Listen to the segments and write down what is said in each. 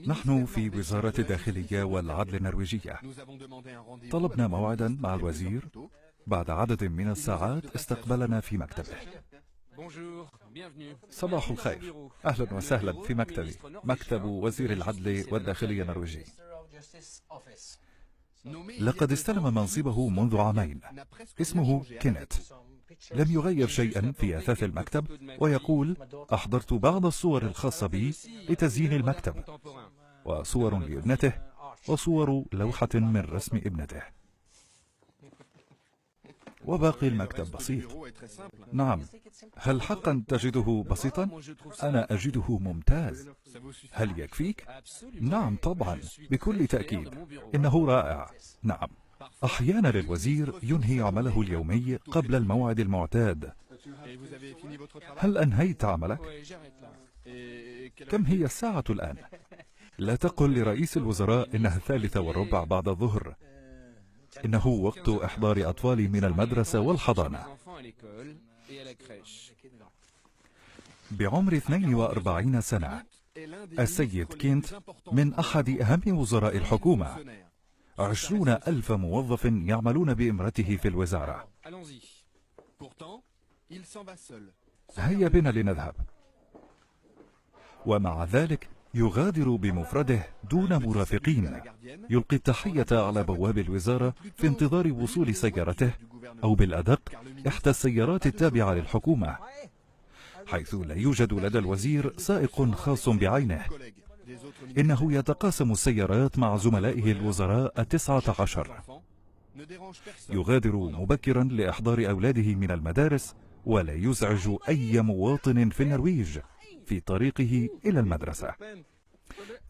نحن في وزارة الداخلية والعدل النرويجية طلبنا موعدا مع الوزير. بعد عدد من الساعات استقبلنا في مكتبه. صباح الخير، أهلا وسهلا في مكتبي، مكتب وزير العدل والداخلية النرويجي. لقد استلم منصبه منذ عامين. اسمه كينيت. لم يغير شيئا في أثاث المكتب، ويقول: أحضرت بعض الصور الخاصة بي لتزيين المكتب، وصور لابنته، وصور لوحة من رسم ابنته، وباقي المكتب بسيط. نعم، هل حقا تجده بسيطا؟ أنا أجده ممتاز. هل يكفيك؟ نعم طبعا، بكل تأكيد، إنه رائع. نعم، أحيانا الوزير ينهي عمله اليومي قبل الموعد المعتاد. هل أنهيت عملك؟ كم هي الساعة الآن؟ لا تقل لرئيس الوزراء إنها 3:15 بعد الظهر. إنه وقت إحضار أطفالي من المدرسة والحضانة. بعمر 42 سنة، السيد كينت من أحد أهم وزراء الحكومة. 20,000 موظف يعملون بإمرته في الوزارة. هيا بنا لنذهب. ومع ذلك يغادر بمفرده دون مرافقين، يلقي التحية على بواب الوزارة في انتظار وصول سيارته، أو بالأدق إحدى السيارات التابعة للحكومة، حيث لا يوجد لدى الوزير سائق خاص بعينه. إنه يتقاسم السيارات مع زملائه الوزراء 19. يغادر مبكرا لإحضار أولاده من المدارس، ولا يزعج أي مواطن في النرويج في طريقه إلى المدرسة.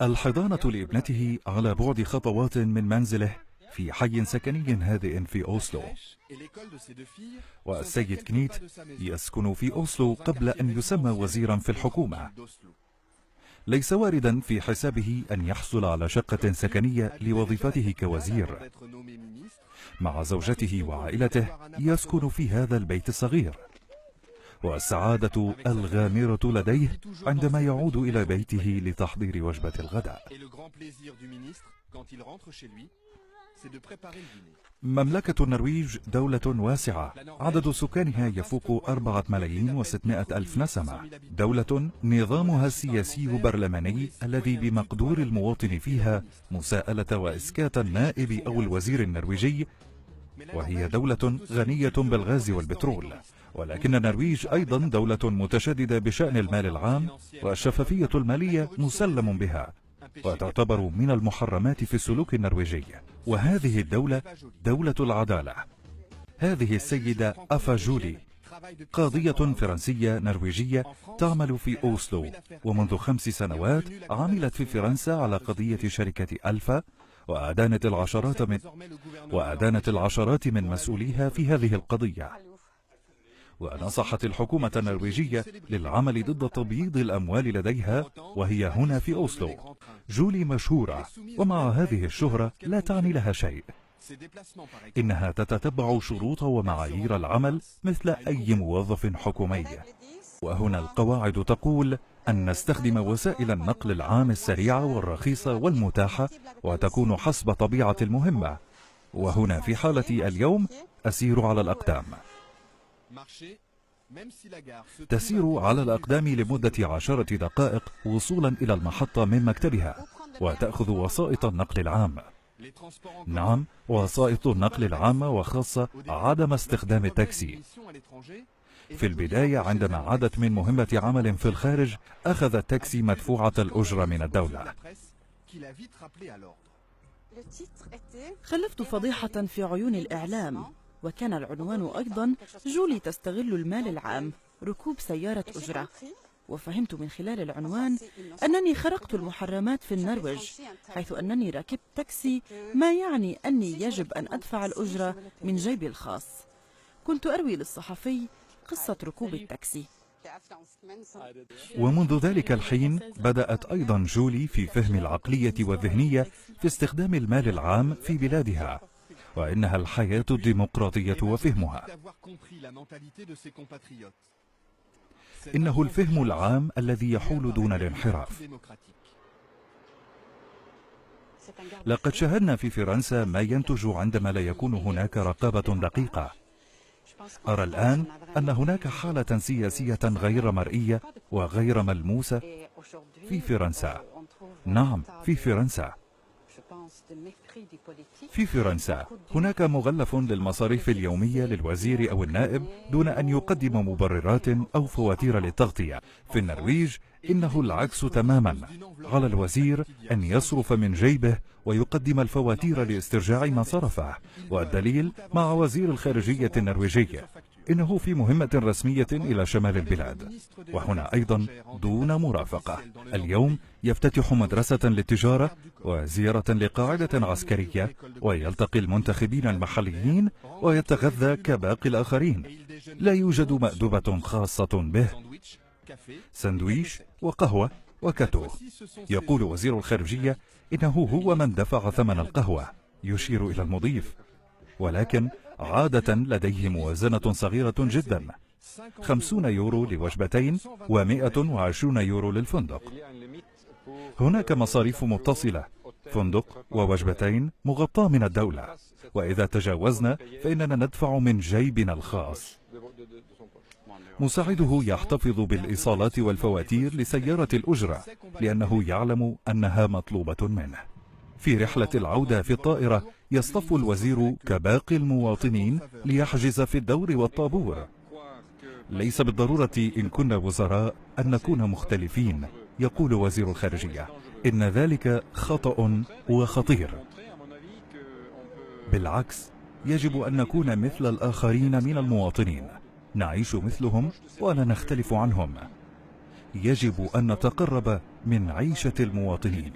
الحضانة لابنته على بعد خطوات من منزله في حي سكني هادئ في أوسلو. والسيد كنيت يسكن في أوسلو قبل أن يسمى وزيرا في الحكومة. ليس واردا في حسابه أن يحصل على شقة سكنية لوظيفته كوزير. مع زوجته وعائلته يسكن في هذا البيت الصغير، والسعادة الغامرة لديه عندما يعود إلى بيته لتحضير وجبة الغداء. مملكة النرويج دولة واسعة، عدد سكانها يفوق 4,600,000 نسمة. دولة نظامها السياسي برلماني الذي بمقدور المواطن فيها مساءلة وإسكات النائب أو الوزير النرويجي. وهي دولة غنية بالغاز والبترول، ولكن النرويج أيضا دولة متشددة بشأن المال العام، والشفافية المالية مسلم بها، وتعتبر من المحرمات في السلوك النرويجي. وهذه الدولة دولة العدالة. هذه السيدة أفا جولي قاضية فرنسية نرويجية تعمل في أوسلو، ومنذ 5 سنوات عملت في فرنسا على قضية شركة ألفا، وأدانت العشرات من مسؤوليها في هذه القضية. ونصحت الحكومة النرويجية للعمل ضد تبييض الأموال لديها، وهي هنا في أوسلو. جولي مشهورة، ومع هذه الشهرة لا تعني لها شيء. إنها تتتبع شروط ومعايير العمل مثل أي موظف حكومي. وهنا القواعد تقول أن نستخدم وسائل النقل العام السريعة والرخيصة والمتاحة، وتكون حسب طبيعة المهمة. وهنا في حالتي اليوم أسير على الأقدام. تسير على الأقدام لمدة 10 دقائق وصولا إلى المحطة من مكتبها، وتأخذ وسائط النقل العام. نعم، وسائط النقل العامة، وخاصة عدم استخدام التاكسي. في البداية عندما عادت من مهمة عمل في الخارج، أخذ التاكسي مدفوعة الأجرة من الدولة. خلفت فضيحة في عيون الإعلام، وكان العنوان أيضا: جولي تستغل المال العام، ركوب سيارة أجرة. وفهمت من خلال العنوان أنني خرقت المحرمات في النرويج، حيث أنني ركبت تاكسي، ما يعني أني يجب أن أدفع الأجرة من جيبي الخاص. كنت أروي للصحفي قصة ركوب التاكسي. ومنذ ذلك الحين بدأت أيضا جولي في فهم العقلية والذهنية في استخدام المال العام في بلادها، وإنها الحياة الديمقراطية وفهمها. إنه الفهم العام الذي يحول دون الانحراف. لقد شاهدنا في فرنسا ما ينتج عندما لا يكون هناك رقابة دقيقة. أرى الآن أن هناك حالة سياسية غير مرئية وغير ملموسة في فرنسا. نعم، في فرنسا. في فرنسا هناك مغلف للمصاريف اليومية للوزير أو النائب دون أن يقدم مبررات أو فواتير للتغطية. في النرويج إنه العكس تماما، على الوزير أن يصرف من جيبه ويقدم الفواتير لاسترجاع ما صرفه، والدليل مع وزير الخارجية النرويجي، إنه في مهمة رسمية إلى شمال البلاد، وهنا أيضا دون مرافقة. اليوم يفتتح مدرسة للتجارة وزيارة لقاعدة عسكرية، ويلتقي المنتخبين المحليين ويتغذى كباقي الآخرين. لا يوجد مأدبة خاصة به، سندويش وقهوة وكاتو. يقول وزير الخارجية إنه هو من دفع ثمن القهوة، يشير إلى المضيف، ولكن عادة لديه موازنة صغيرة جدا، 50 يورو لوجبتين و120 يورو للفندق. هناك مصاريف متصلة، فندق ووجبتين مغطاة من الدولة، وإذا تجاوزنا فإننا ندفع من جيبنا الخاص. مساعده يحتفظ بالإيصالات والفواتير لسيارة الأجرة لأنه يعلم أنها مطلوبة منه. في رحلة العودة في الطائرة يصطف الوزير كباقي المواطنين ليحجز في الدور والطابور. ليس بالضرورة إن كنا وزراء أن نكون مختلفين، يقول وزير الخارجية، إن ذلك خطأ وخطير. بالعكس، يجب أن نكون مثل الآخرين من المواطنين، نعيش مثلهم ولا نختلف عنهم. يجب أن نتقرب من عيشة المواطنين.